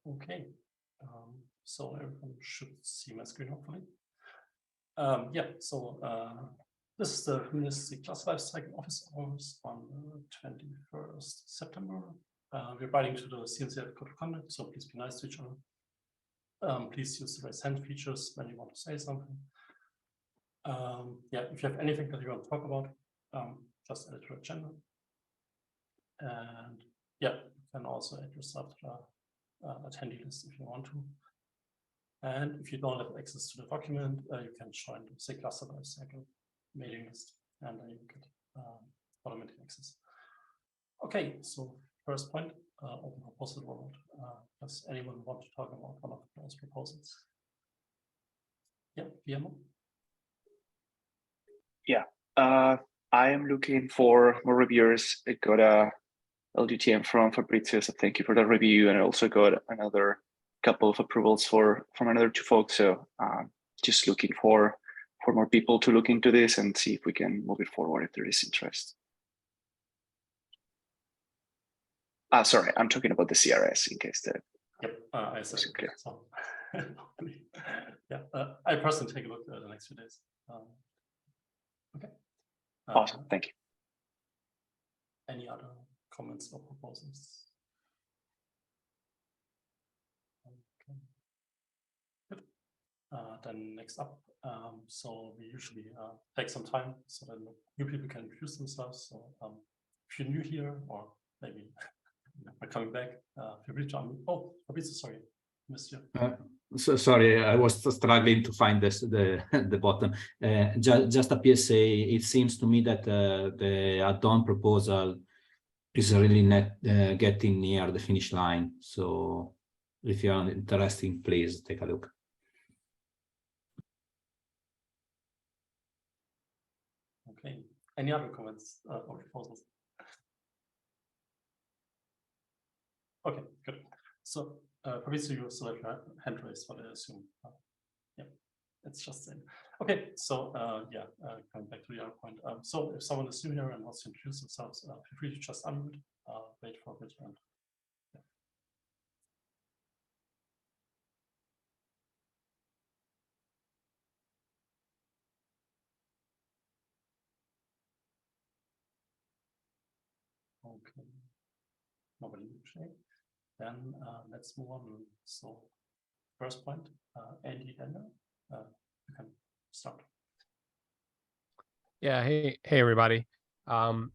Okay, so everyone should see my screen, hopefully. Yeah, so this is the Humanistic Class Lifecycle office hours on 21st September. We're writing to the CNCF Code of Conduct, so please be nice to each other. Please use the raise hand features when you want to say something. Yeah, if you have anything that you want to talk about, just add it to the agenda. And yeah, you can also add yourself to the attendee list if you want to. And if you don't have access to the document, you can join the SIG Cluster Lifecycle mailing list, and then you get automatic access. Okay, so first point, open proposal world. Does anyone want to talk about one of those proposals? Yeah, Guillermo? Yeah, I am looking for more reviewers. I got a LGTM from Fabrizio, so thank you for the review, and I also got another couple of approvals from another two folks. So just looking for more people to look into this and see if we can move it forward if there is interest. Sorry, I'm talking about the CRS in case that. Yep, I said it. So, yeah, I personally take a look at the next few days. Okay. Awesome, thank you. Any other comments or proposals? Okay. Good. Then next up, so we usually take some time so that new people can introduce themselves. So if you're new here or maybe are coming back, feel free to unmute. Oh, Fabrizio, sorry, missed you. So sorry, I was struggling to find the button. Just a PSA. It seems to me that the add-on proposal is really not getting near the finish line. So if you're interested, please take a look. Okay. Any other comments or proposals? Okay, good. So Fabrizio, you still have your hand raised, but I assume, yeah, it's just in. Okay, so yeah, coming back to the other point. So if someone is new here and wants to introduce themselves, feel free to just unmute, wait for a bit, and yeah. Okay, nobody to then let's move on. So first point, Andy Dender, you can start. Yeah, hey everybody. I'll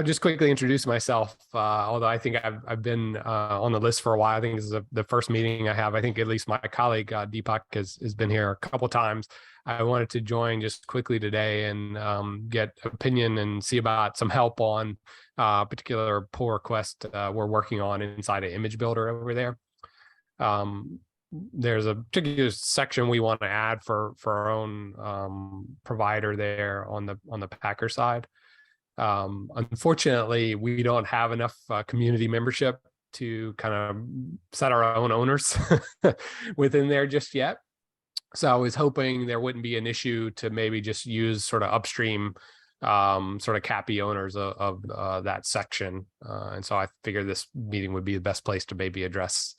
just quickly introduce myself, although I think I've been on the list for a while. I think this is the first meeting I have. I think at least my colleague Deepak has been here a couple times. I wanted to join just quickly today and get opinion and see about some help on a particular pull request we're working on inside an image builder over there. There's a particular section we want to add for our own provider there on the Packer side. Unfortunately, we don't have enough community membership to kind of set our own owners within there just yet. So I was hoping there wouldn't be an issue to maybe just use sort of upstream sort of CAPI owners of that section. And so I figured this meeting would be the best place to maybe address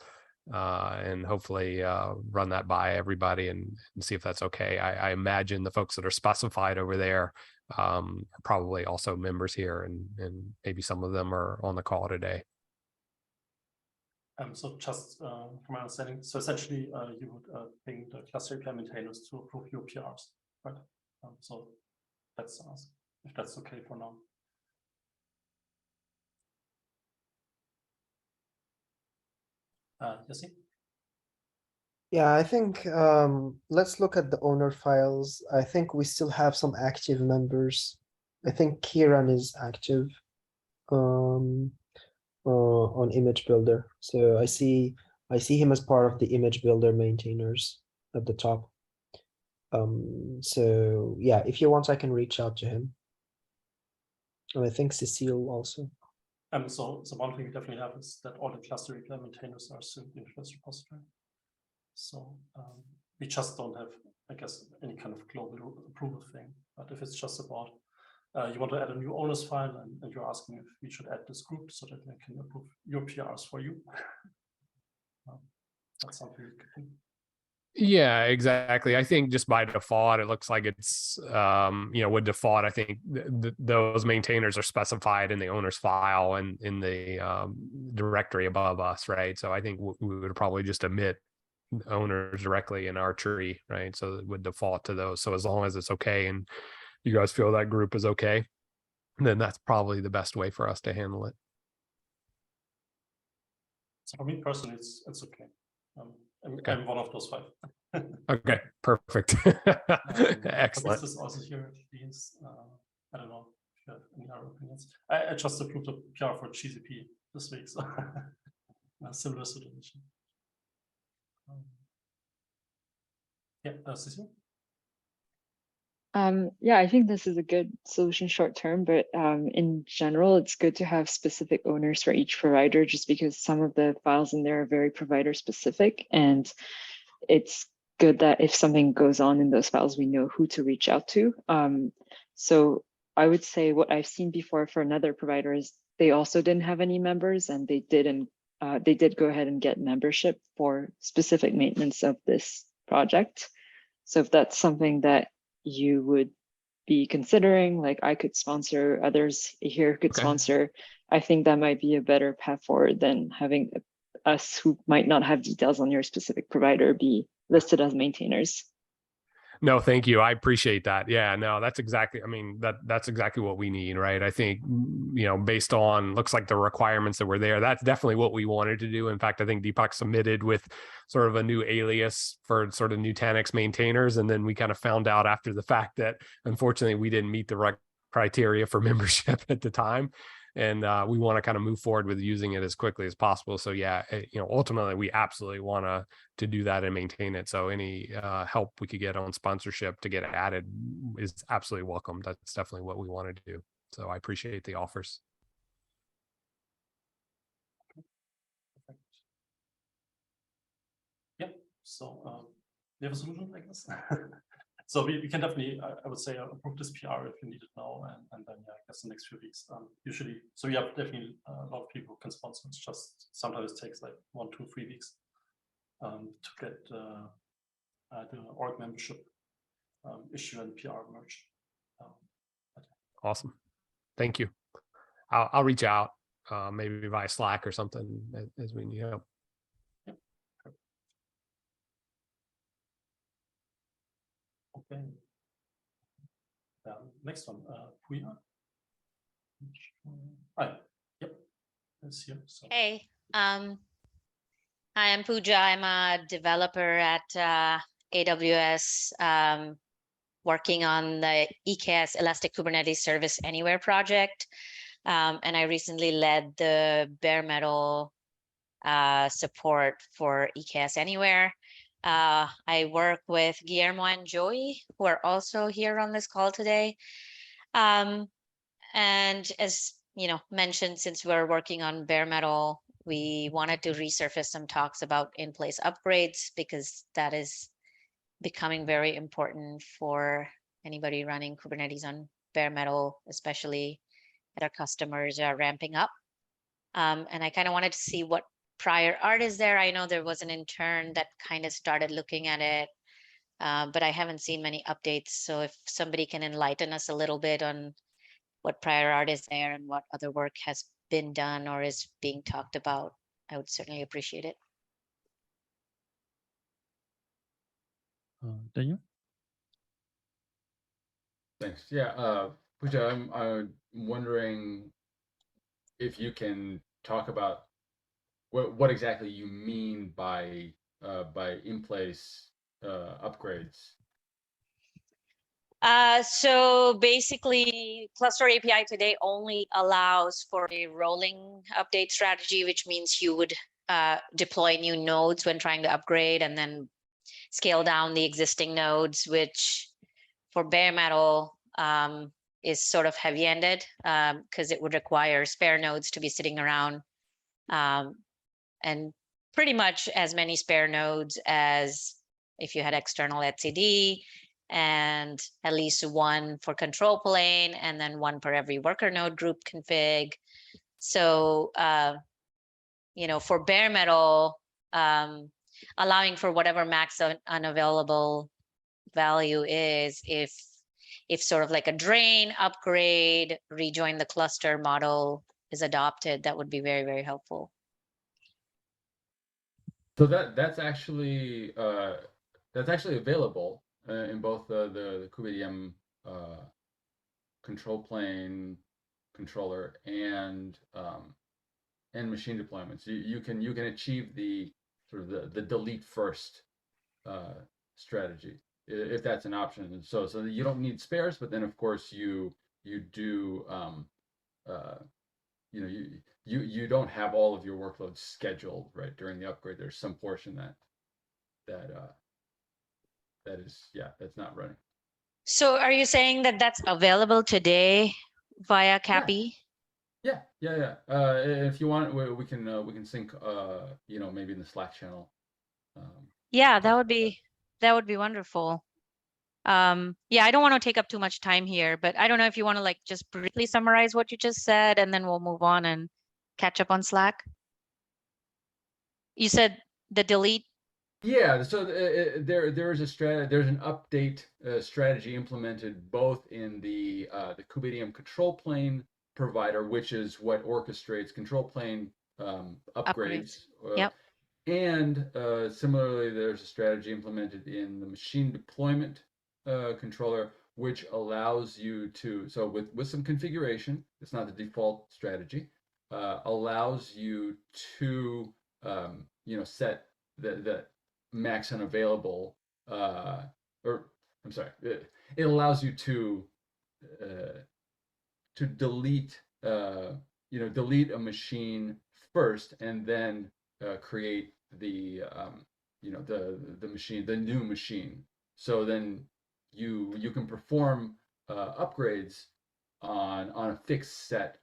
and hopefully run that by everybody and see if that's okay. I imagine the folks that are specified over there are probably also members here, and maybe some of them are on the call today. So just from my understanding, so essentially you would bring the cluster API maintainers to approve your PRs, right? So that's if that's okay for now. Jesse? Yeah, I think let's look at the owner files. I think we still have some active members. I think Kieran is active on image builder. So I see him as part of the image builder maintainers at the top. So yeah, if you want, I can reach out to him. And I think Cecile also. So one thing we definitely have is that all the cluster API maintainers are still in the first repository. So we just don't have, I guess, any kind of global approval thing. But if it's just about you want to add a new owners file and you're asking if we should add this group so that they can approve your PRs for you, That's something you could do. Yeah, exactly. I think just by default, it looks like it's, with default, I think those maintainers are specified in the owner's file and in the directory above us, right? So I think we would probably just omit owners directly in our tree, right? So it would default to those. So as long as it's okay and you guys feel that group is okay, then that's probably the best way for us to handle it. So for me personally, it's okay. Okay. I'm one of those 5. Okay, perfect. Excellent. This is also here, please. I don't know if you have any other opinions. I just approved a PR for GCP this week, so a similar situation. Yeah, Cecil? Yeah, I think this is a good solution short term, but in general, it's good to have specific owners for each provider, just because some of the files in there are very provider specific, and it's good that if something goes on in those files, we know who to reach out to. So I would say what I've seen before for another provider is they also didn't have any members, and they did go ahead and get membership for specific maintenance of this project. So if that's something that you would be considering, like I could sponsor, others here could sponsor, I think that might be a better path forward than having us who might not have details on your specific provider be listed as maintainers. No, thank you. I appreciate that. Yeah, no, that's exactly, I mean, that's exactly what we need, right? I think, based on, looks like the requirements that were there, that's definitely what we wanted to do. In fact, I think Deepak submitted with sort of a new alias for sort of Nutanix maintainers. And then we kind of found out after the fact that unfortunately we didn't meet the right criteria for membership at the time. And we want to kind of move forward with using it as quickly as possible. So yeah, ultimately we absolutely want to do that and maintain it. So any help we could get on sponsorship to get added is absolutely welcome. That's definitely what we want to do. So I appreciate the offers. Perfect. Yep. So we have a solution, I guess. So we can definitely, I would say, approve this PR if you need it now, and then yeah, I guess the next few weeks. Usually, so we have definitely a lot of people who can sponsor. It's just sometimes it takes like 1, 2, 3 weeks to get the org membership issue and PR merged. Awesome, thank you. I'll reach out maybe via Slack or something as we need help. Okay. Next one, Puya. Yep, it's here. So. Hey, hi, I'm Pooja. I'm a developer at AWS, working on the EKS Elastic Kubernetes Service Anywhere project. And I recently led the bare metal support for EKS Anywhere. I work with Guillermo and Joey, who are also here on this call today. And as mentioned, since we're working on bare metal, we wanted to resurface some talks about in-place upgrades, because that is becoming very important for anybody running Kubernetes on bare metal, especially that our customers are ramping up. And I kind of wanted to see what prior art is there. I know there was an intern that kind of started looking at it, but I haven't seen many updates. So if somebody can enlighten us a little bit on what prior art is there and what other work has been done or is being talked about, I would certainly appreciate it. Daniel? Thanks. Yeah, Pooja, I'm wondering if you can talk about what exactly you mean by in-place upgrades. So basically, Cluster API today only allows for a rolling update strategy, which means you would deploy new nodes when trying to upgrade and then scale down the existing nodes, which for bare metal is sort of heavy-ended because it would require spare nodes to be sitting around, and pretty much as many spare nodes as if you had external etcd, and at least one for control plane, and then one per every worker node group config. So, for bare metal, allowing for whatever max unavailable value is, if sort of like a drain, upgrade, rejoin the cluster model is adopted, that would be very, very helpful. So that's actually available in both the KubeADM control plane controller and machine deployments. You can achieve the sort of the delete first strategy if that's an option. And so you don't need spares, but then of course you do you don't have all of your workloads scheduled right during the upgrade. There's some portion that is, yeah, that's not running. So are you saying that that's available today via CAPI? Yeah. If you want, we can sync maybe in the Slack channel. Yeah, that would be wonderful. Yeah, I don't want to take up too much time here, but I don't know if you want to like just briefly summarize what you just said, and then we'll move on and catch up on Slack. You said the delete. Yeah, so there is there's an update strategy implemented both in the KubeADM control plane provider, which is what orchestrates control plane upgrades. Yep. And similarly, there's a strategy implemented in the machine deployment controller, which allows you to, so with some configuration, it's not the default strategy, allows you to set the max unavailable, or I'm sorry, it allows you to delete delete a machine first and then create the machine, the new machine. So then you can perform upgrades on a fixed set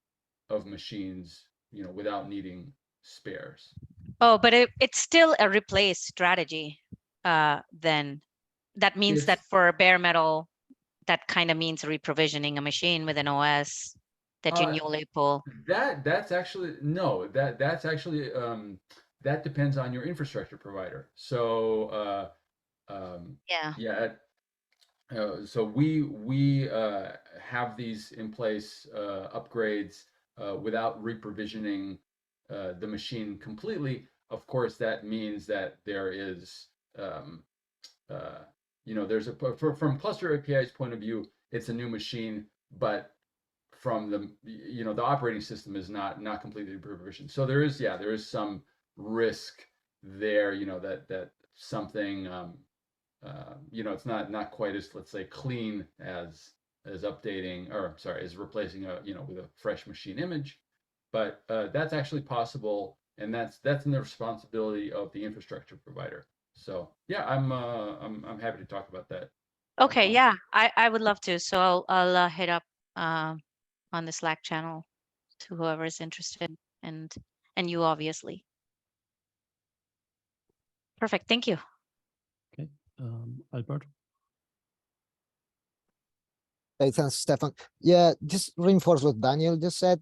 of machines, without needing spares. Oh, but it's still a replace strategy. Then that means that for bare metal, that kind of means reprovisioning a machine with an OS that you newly pull. That's actually no. That's actually that depends on your infrastructure provider. So so we have these in place upgrades without reprovisioning the machine completely. Of course, that means that there is there's from cluster API's point of view, it's a new machine, but from the operating system is not completely provisioned. So there is some risk there, that something it's not quite as, let's say, clean as updating, or I'm sorry, as replacing with a fresh machine image. But that's actually possible, and that's in the responsibility of the infrastructure provider. So yeah, I'm happy to talk about that. Okay, yeah, I would love to. So I'll hit up on the Slack channel to whoever is interested, and you obviously. Perfect, thank you. Okay, Alberto. Hey, thanks, Stefan. Yeah, just reinforce what Daniel just said.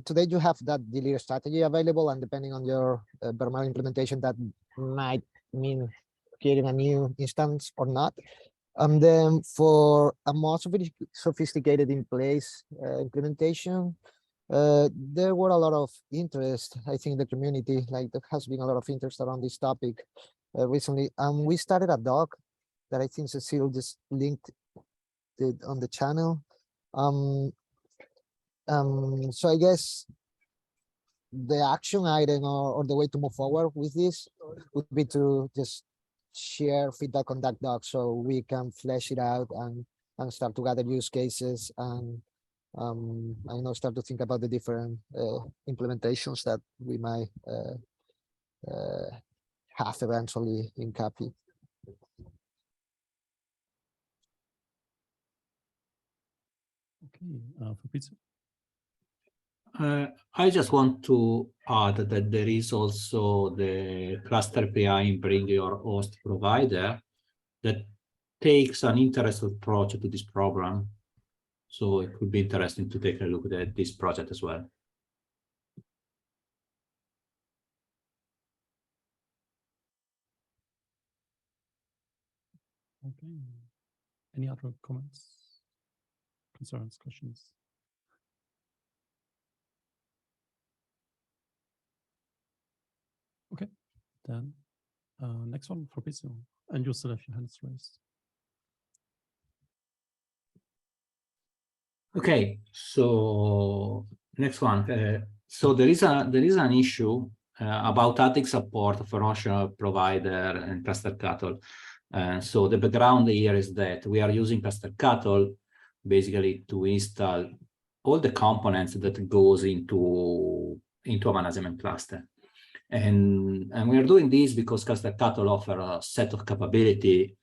Today you have that delete strategy available, and depending on your bare metal implementation, that might mean creating a new instance or not. And then for a more sophisticated in place implementation, there were a lot of interest, I think, in the community. Like, there has been a lot of interest around this topic recently, and we started a doc that I think Cecile just linked it on the channel. So I guess the action item or the way to move forward with this would be to just share feedback on that doc so we can flesh it out and start to gather use cases and start to think about the different implementations that we might have eventually in CAPI. Okay, Fabrizio. I just want to add that there is also the cluster API in Bring Your Host Provider that takes an interested approach to this problem. So it could be interesting to take a look at this project as well. Okay. Any other comments, concerns, questions? Okay, then next one, Fabrizio, and you still have your hands raised. Okay, so next one. So there is an issue about adding support for optional provider and cluster cattle. So the background here is that we are using cluster cattle basically to install all the components that goes into a management cluster. And we are doing this because cluster cattle offer a set of capability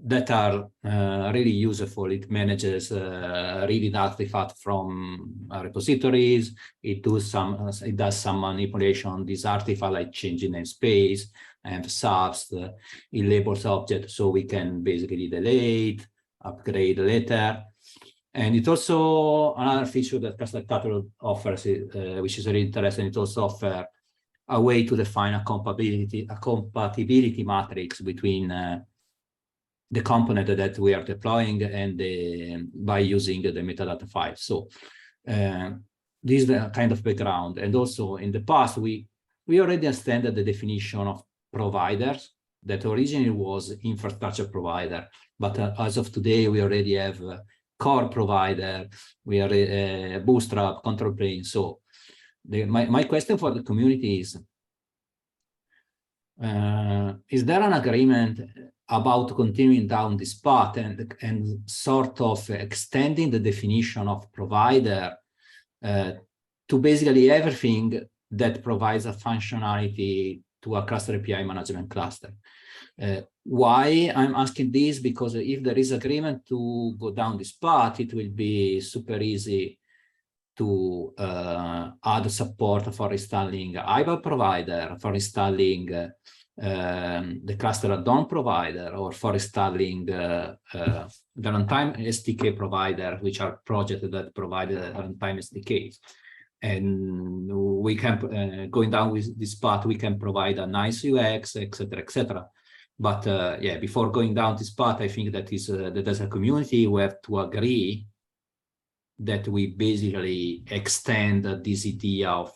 that are really useful. It manages reading artifacts from repositories. It does some manipulation on this artifact, like changing namespace and subs. It labels objects so we can basically delete, upgrade later. And it also, another feature that cluster cattle offers, which is really interesting, it also offers a way to define a compatibility matrix between the component that we are deploying and by using the metadata file. So this is the kind of background. And also in the past, we already extended the definition of providers that originally was infrastructure provider. But as of today, we already have core provider, we are bootstrap, control plane. So my question for the community is there an agreement about continuing down this path and sort of extending the definition of provider to basically everything that provides a functionality to a cluster API management cluster? Why I'm asking this? Because if there is agreement to go down this path, it will be super easy to add support for installing IBAP provider, for installing the cluster add-on provider, or for installing the runtime SDK provider, which are projects that provide runtime SDKs. And we can, going down with this path, we can provide a nice UX, etc., etc. But yeah, before going down this path, I think that is that as a community we have to agree that we basically extend this idea of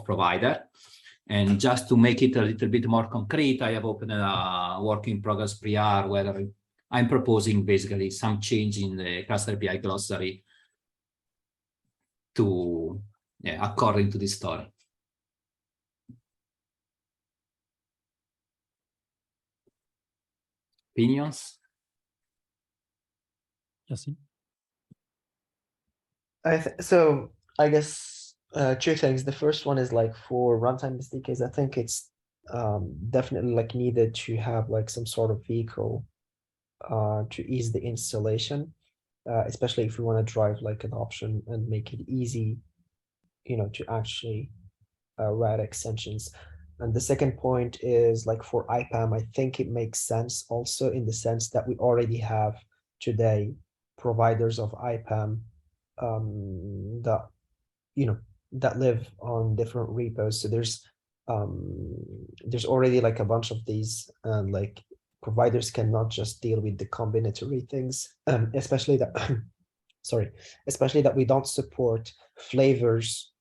provider. And just to make it a little bit more concrete, I have opened a work in progress PR where I'm proposing basically some change in the cluster API glossary to, yeah, according to this story. Opinions? Yes. So I guess two things. The first one is like for runtime SDKs, I think it's definitely like needed to have like some sort of vehicle to ease the installation, especially if we want to drive like adoption and make it easy, you know, to actually write extensions. And the second point is like for IPAM, I think it makes sense also in the sense that we already have today providers of IPAM that, you know, that live on different repos. So there's already like a bunch of these, and like providers cannot just deal with the combinatory things, especially that sorry, especially that we don't support flavors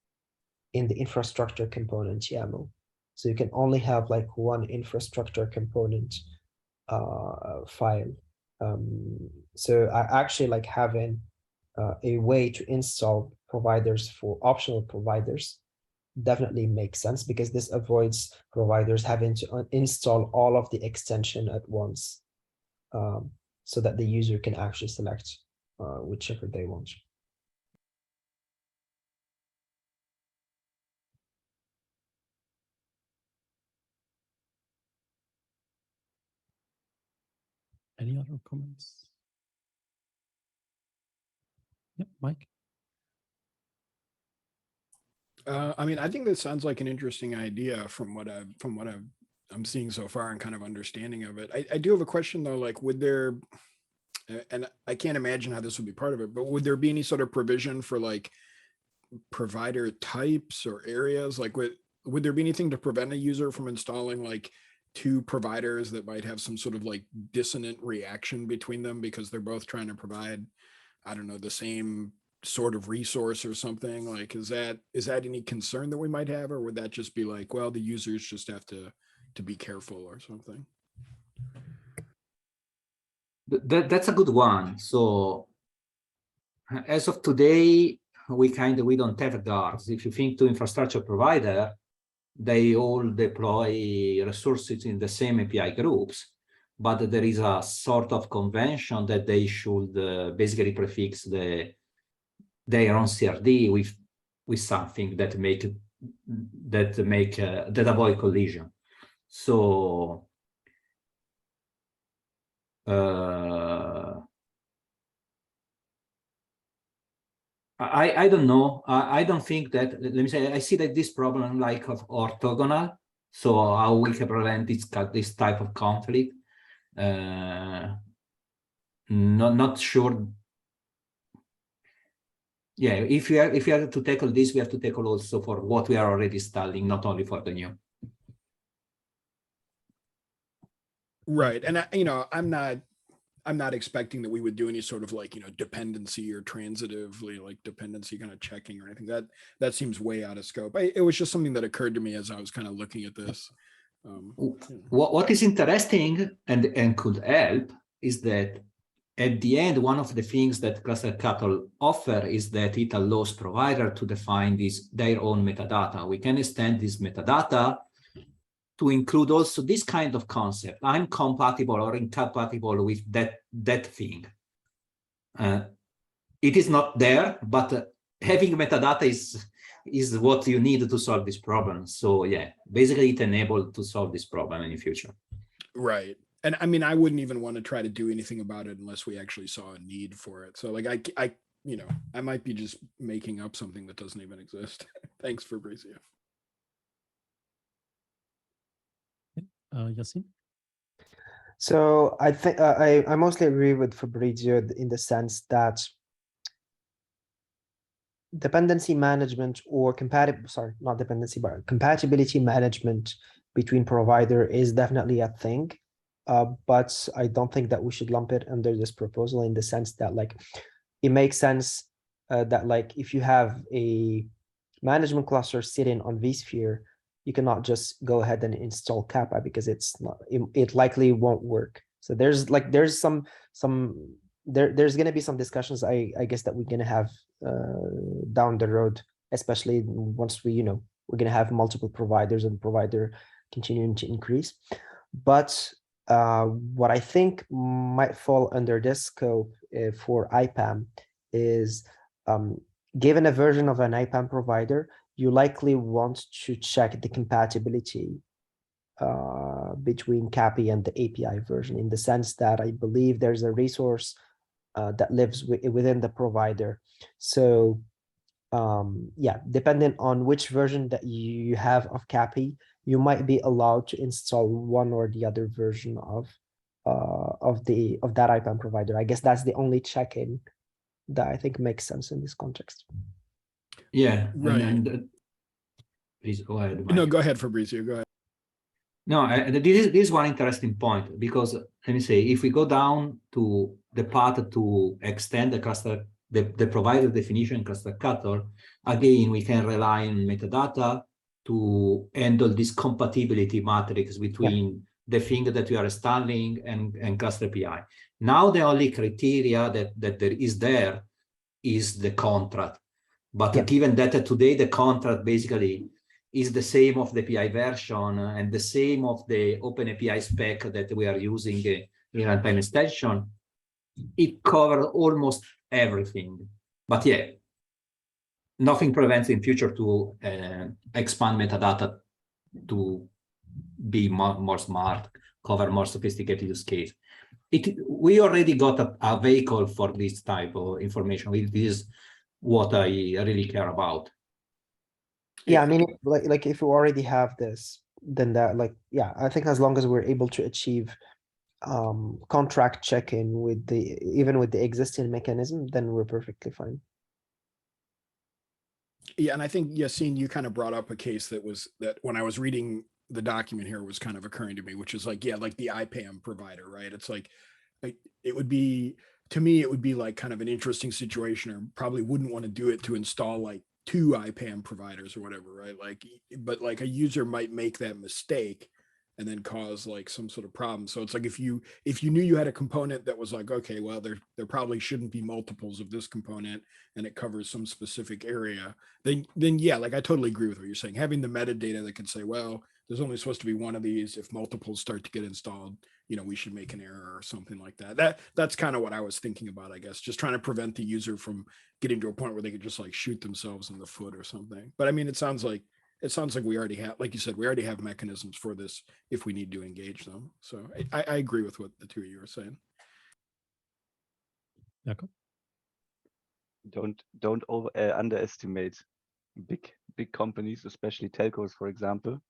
in the infrastructure component YAML. So you can only have like one infrastructure component file. So I actually like having a way to install providers for optional providers definitely makes sense, because this avoids providers having to install all of the extension at once, so that the user can actually select whichever they want. Any other comments? Yep, Mike. I mean, I think this sounds like an interesting idea from what I'm seeing so far and kind of understanding of it. I do have a question though, like would there, and I can't imagine how this would be part of it, but would there be any sort of provision for like provider types or areas? Like would there be anything to prevent a user from installing like two providers that might have some sort of like dissonant reaction between them because they're both trying to provide, I don't know, the same sort of resource or something? Like, is that any concern that we might have, or would that just be like, well, the users just have to be careful or something? That's a good one. So as of today, we don't have guards. If you think to infrastructure provider, they all deploy resources in the same API groups, but there is a sort of convention that they should basically prefix their own CRD with something that avoid collision. So I don't know. I don't think that, let me say, I see that this problem like of orthogonal. So how we can prevent this type of conflict. Not sure. Yeah, if we have to tackle this, we have to tackle also for what we are already installing, not only for the new. Right. And I'm not expecting that we would do any sort of like, dependency or transitively like dependency kind of checking or anything. That seems way out of scope. It was just something that occurred to me as I was kind of looking at this. What is interesting and could help is that at the end, one of the things that Cluster Cattle offer is that it allows provider to define their own metadata. We can extend this metadata to include also this kind of concept. I'm compatible or incompatible with that thing. It is not there, but having metadata is what you need to solve this problem. So yeah, basically it enabled to solve this problem in the future. Right. And I mean, I wouldn't even want to try to do anything about it unless we actually saw a need for it. So like I might be just making up something that doesn't even exist. Thanks, Fabrizio. Yassine? So I think I mostly agree with Fabrizio in the sense that dependency management or compatibility management between provider is definitely a thing. But I don't think that we should lump it under this proposal in the sense that like it makes sense that like if you have a management cluster sitting on vSphere, you cannot just go ahead and install Kappa because it likely won't work. So there's going to be some discussions I guess that we're going to have down the road, especially once we're going to have multiple providers and provider continuing to increase. But what I think might fall under this scope for IPAM is given a version of an IPAM provider, you likely want to check the compatibility between CAPI and the API version, in the sense that I believe there's a resource that lives within the provider. So yeah, depending on which version that you have of CAPI, you might be allowed to install one or the other version of that IPAM provider. I guess that's the only check-in that I think makes sense in this context. Yeah, right. And please go ahead, Mike. No, go ahead, Fabrizio. Go ahead. No, this is one interesting point, because let me say, if we go down to the path to extend the cluster, the provider definition cluster cutter, again, we can rely on metadata to handle this compatibility matrix between the thing that we are installing and cluster API. Now, the only criteria that there is the contract. But given that today the contract basically is the same of the API version and the same of the open API spec that we are using in runtime extension, it covers almost everything. But yeah, nothing prevents in future to expand metadata to be more smart, cover more sophisticated use case. We already got a vehicle for this type of information. This is what I really care about. Yeah, I mean, like if you already have this, then that I think as long as we're able to achieve contract check-in with even with the existing mechanism, then we're perfectly fine. Yeah, and I think Yassine, you kind of brought up a case that when I was reading the document here was kind of occurring to me, which is like, yeah, like the IPAM provider, right? It's like, it would be, to me, it would be like kind of an interesting situation, or probably wouldn't want to do it to install like 2 IPAM providers or whatever, right? Like, but like a user might make that mistake and then cause like some sort of problem. So it's like, if you knew you had a component that was like, okay, well, there probably shouldn't be multiples of this component and it covers some specific area, then yeah, like I totally agree with what you're saying. Having the metadata that can say, well, there's only supposed to be one of these. If multiples start to get installed, you know, we should make an error or something like that. That's kind of what I was thinking about, I guess, just trying to prevent the user from getting to a point where they could just like shoot themselves in the foot or something. But I mean, it sounds like we already have, like you said, we already have mechanisms for this if we need to engage them. So I agree with what the two of you are saying. Jakob? Don't underestimate big companies, especially telcos, for example.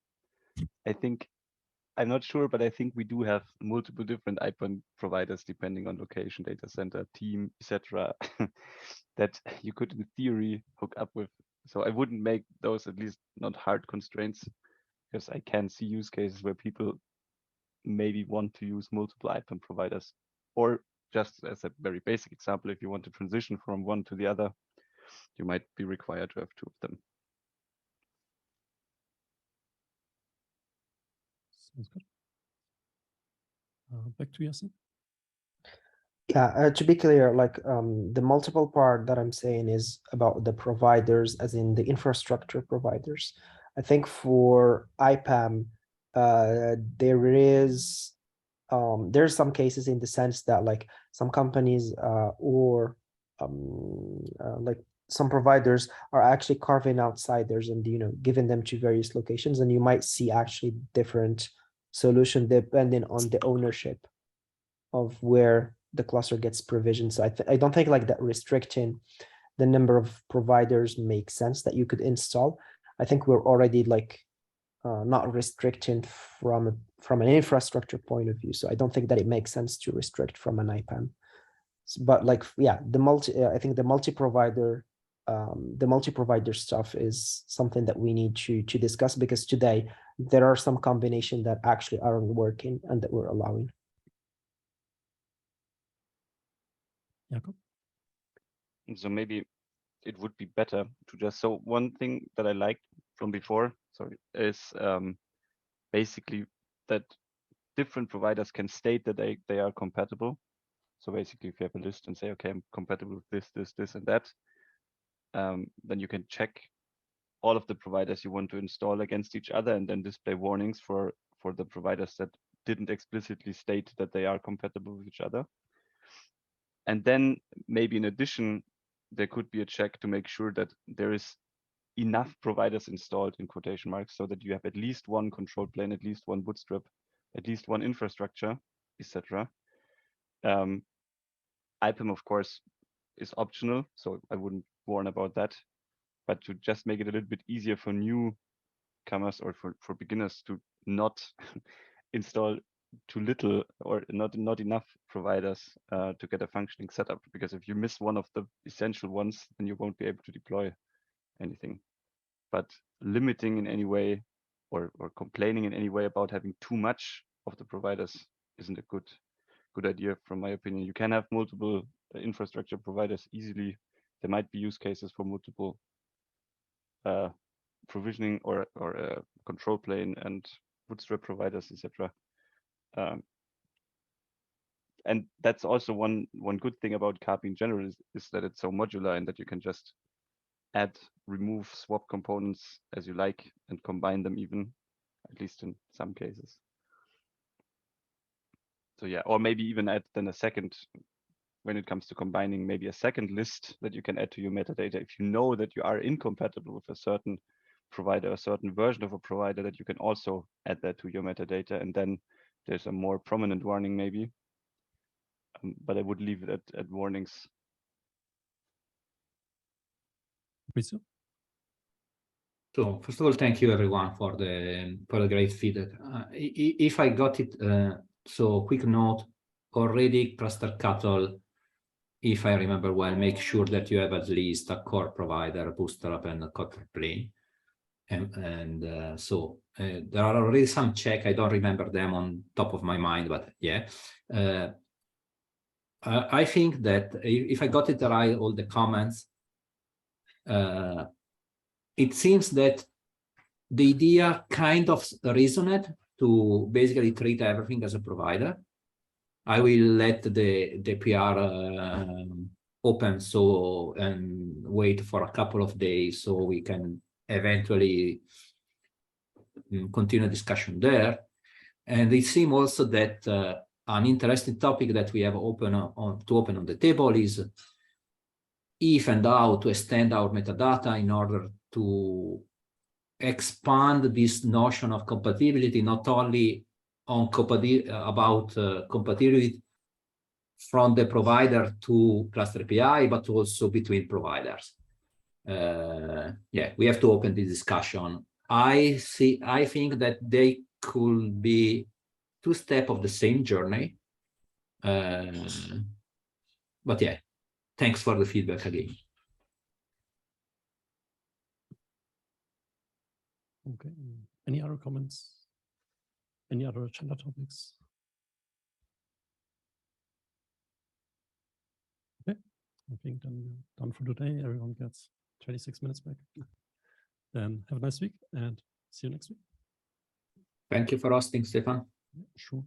I think, I'm not sure, but I think we do have multiple different IPAM providers depending on location, data center, team, etc. that you could in theory hook up with. So I wouldn't make those, at least not hard constraints, because I can see use cases where people maybe want to use multiple IPAM providers. Or just as a very basic example, if you want to transition from one to the other, you might be required to have 2 of them. Sounds good. Back to Yasin. Yeah, to be clear, like the multiple part that I'm saying is about the providers, as in the infrastructure providers. I think for IPAM, there's some cases in the sense that like some companies or like some providers are actually carving outsiders and, you know, giving them to various locations, and you might see actually different solution depending on the ownership of where the cluster gets provisioned. So I don't think like that restricting the number of providers makes sense that you could install. I think we're already like not restricting from an infrastructure point of view. So I don't think that it makes sense to restrict from an IPAM. But like, yeah, I think the multi-provider stuff is something that we need to discuss, because today there are some combinations that actually aren't working and that we're allowing. Jakob? So maybe it would be better to just, so one thing that I liked from before, sorry, is basically that different providers can state that they are compatible. So basically, if you have a list and say, okay, I'm compatible with this, and that, then you can check all of the providers you want to install against each other, and then display warnings for the providers that didn't explicitly state that they are compatible with each other. And then maybe in addition, there could be a check to make sure that there is enough providers installed, in quotation marks, so that you have at least one control plane, at least one bootstrap, at least one infrastructure, etc. IPAM, of course, is optional, so I wouldn't warn about that. But to just make it a little bit easier for newcomers or for beginners to not install too little or not enough providers to get a functioning setup, because if you miss one of the essential ones, then you won't be able to deploy anything. But limiting in any way or complaining in any way about having too much of the providers isn't a good idea, from my opinion. You can have multiple infrastructure providers easily. There might be use cases for multiple provisioning or control plane and bootstrap providers, etc. And that's also one good thing about Carpi in general is that it's so modular, and that you can just add, remove, swap components as you like, and combine them even, at least in some cases. So yeah, or maybe even add then a second, when it comes to combining, maybe a second list that you can add to your metadata. If you know that you are incompatible with a certain provider, a certain version of a provider, that you can also add that to your metadata, and then there's a more prominent warning maybe. But I would leave it at warnings. So first of all, thank you everyone for the great feedback. If I got it, so quick note, already cluster cattle, if I remember well, make sure that you have at least a core provider, bootstrap, and a control plane. So there are already some check. I don't remember them on top of my mind, but yeah. I think that if I got it right, all the comments, it seems that the idea kind of reasoned to basically treat everything as a provider. I will let the PR open and wait for a couple of days so we can eventually continue discussion there. And it seems also that an interesting topic that we have open on the table is if and how to extend our metadata in order to expand this notion of compatibility, not only on compatibility from the provider to cluster API, but also between providers. Yeah, we have to open the discussion. I think that they could be two steps of the same journey. But yeah, thanks for the feedback again. Okay. Any other comments? Any other agenda topics? Okay. I think then we're done for today. Everyone gets 26 minutes back. Then have a nice week and see you next week. Thank you for hosting, Stefan. Yeah, sure.